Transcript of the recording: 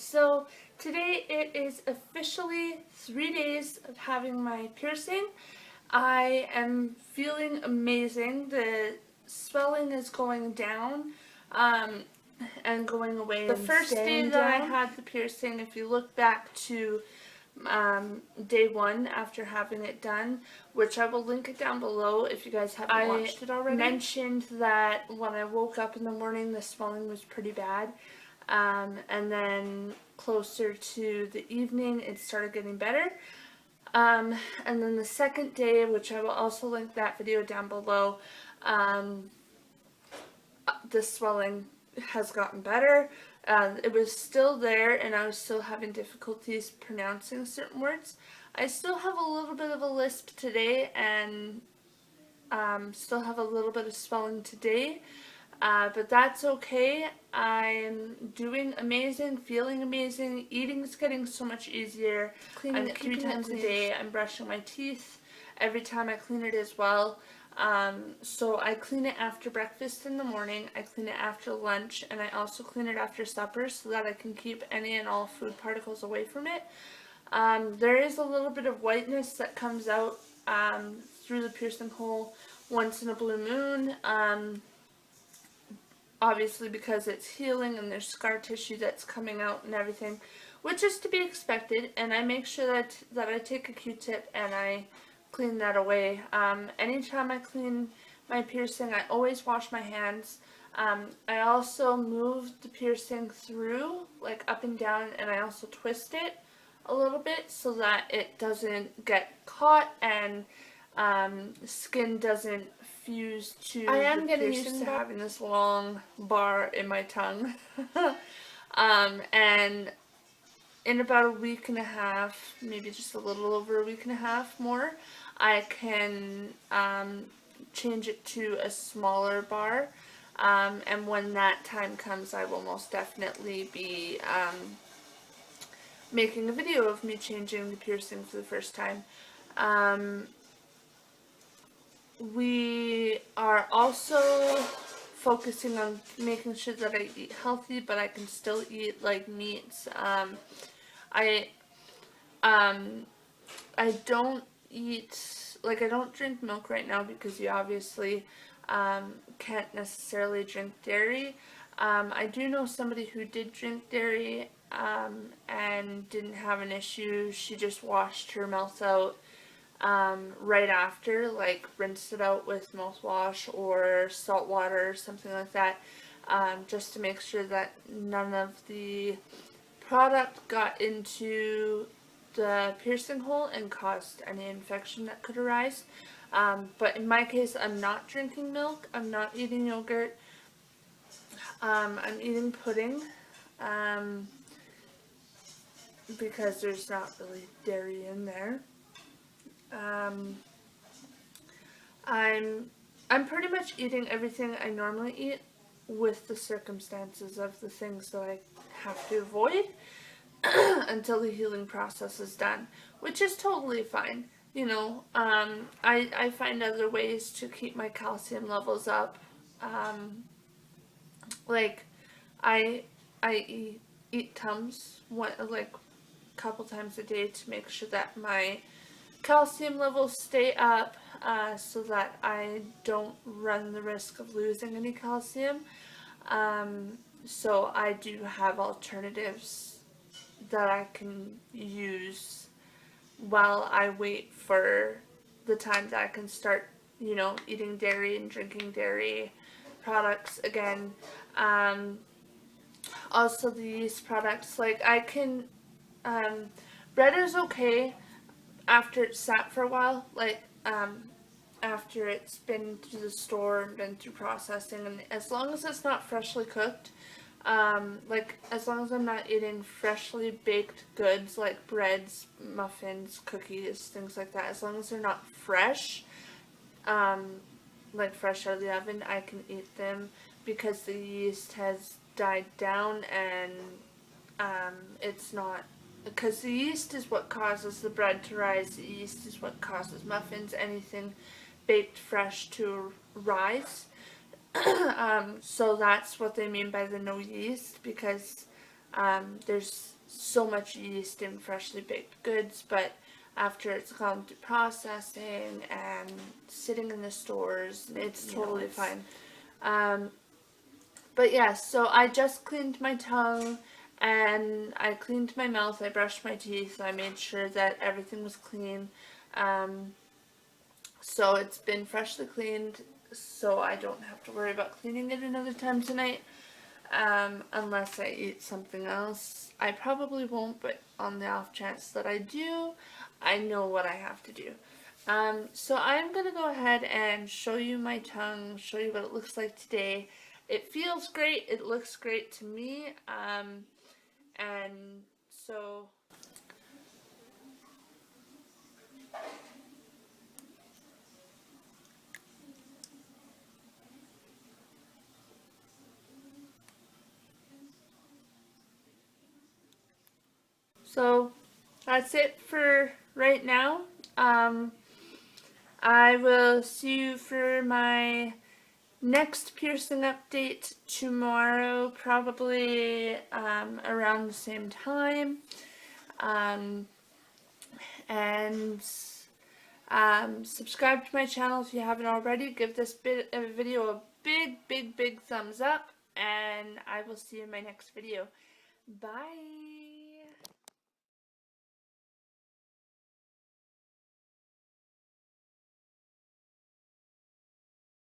So today it is officially 3 days of having my piercing. I am feeling amazing. The swelling is going down and going away. The first day that I had the piercing, if you look back to day 1 after having it done, which I will link it down below if you guys haven't watched it already. I mentioned that when I woke up in the morning the swelling was pretty bad. And then closer to the evening it started getting better. And then the second day, which I will also link that video down below, the swelling has gotten better. It was still there and I was still having difficulties pronouncing certain words. I still have a little bit of a lisp today and still have a little bit of swelling today. But that's okay. I'm doing amazing, feeling amazing, eating is getting so much easier. I'm 3 times a day. I'm brushing my teeth every time I clean it as well. So I clean it after breakfast in the morning, I clean it after lunch, and I also clean it after supper so that I can keep any and all food particles away from it. There is a little bit of whiteness that comes out through the piercing hole once in a blue moon. Obviously because it's healing and there's scar tissue that's coming out and everything, which is to be expected, and I make sure that I take a Q-tip and I clean that away. Anytime I clean my piercing, I always wash my hands. I also move the piercing through, like up and down, and I also twist it a little bit so that it doesn't get caught and skin doesn't fuse to I am getting used to having this long bar in my tongue. And in about a week and a half, maybe just a little over a week and a half more, I can change it to a smaller bar. And when that time comes, I will most definitely be making a video of me changing the piercing for the first time. We are also focusing on making sure that I eat healthy, but I can still eat like meats. I don't eat, like I don't drink milk right now because you obviously can't necessarily drink dairy. I do know somebody who did drink dairy and didn't have an issue. She just washed her mouth out right after, like rinsed it out with mouthwash or salt water or something like that, just to make sure that none of the product got into the piercing hole and caused any infection that could arise. But in my case, I'm not drinking milk, I'm not eating yogurt, I'm eating pudding, because there's not really dairy in there. I'm pretty much eating everything I normally eat with the circumstances of the things that I have to avoid until the healing process is done, which is totally fine. You know, I find other ways to keep my calcium levels up. Like, I eat Tums like a couple times a day to make sure that my calcium levels stay up, so that I don't run the risk of losing any calcium. So I do have alternatives that I can use while I wait for the time that I can start, you know, eating dairy and drinking dairy products again. Also the yeast products, like I can, bread is okay after it's sat for a while, like after it's been through the store and been through processing, and as long as it's not freshly cooked, like as long as I'm not eating freshly baked goods like breads, muffins, cookies, things like that, as long as they're not fresh, like fresh out of the oven, I can eat them because the yeast has died down and it's not, because the yeast is what causes the bread to rise, the yeast is what causes muffins, anything baked fresh to rise. So that's what they mean by the no yeast, because there's so much yeast in freshly baked goods, but after it's gone through processing and sitting in the stores, it's totally fine. But yeah, so I just cleaned my tongue and I cleaned my mouth, I brushed my teeth, I made sure that everything was clean. So it's been freshly cleaned, so I don't have to worry about cleaning it another time tonight. Unless I eat something else. I probably won't, but on the off chance that I do, I know what I have to do. So I'm going to go ahead and show you my tongue, show you what it looks like today. It feels great, it looks great to me, and so... So that's it for right now. I will see you for my next piercing update tomorrow, probably around the same time. And subscribe to my channel if you haven't already. Give this video a big thumbs up, and I will see you in my next video. Bye!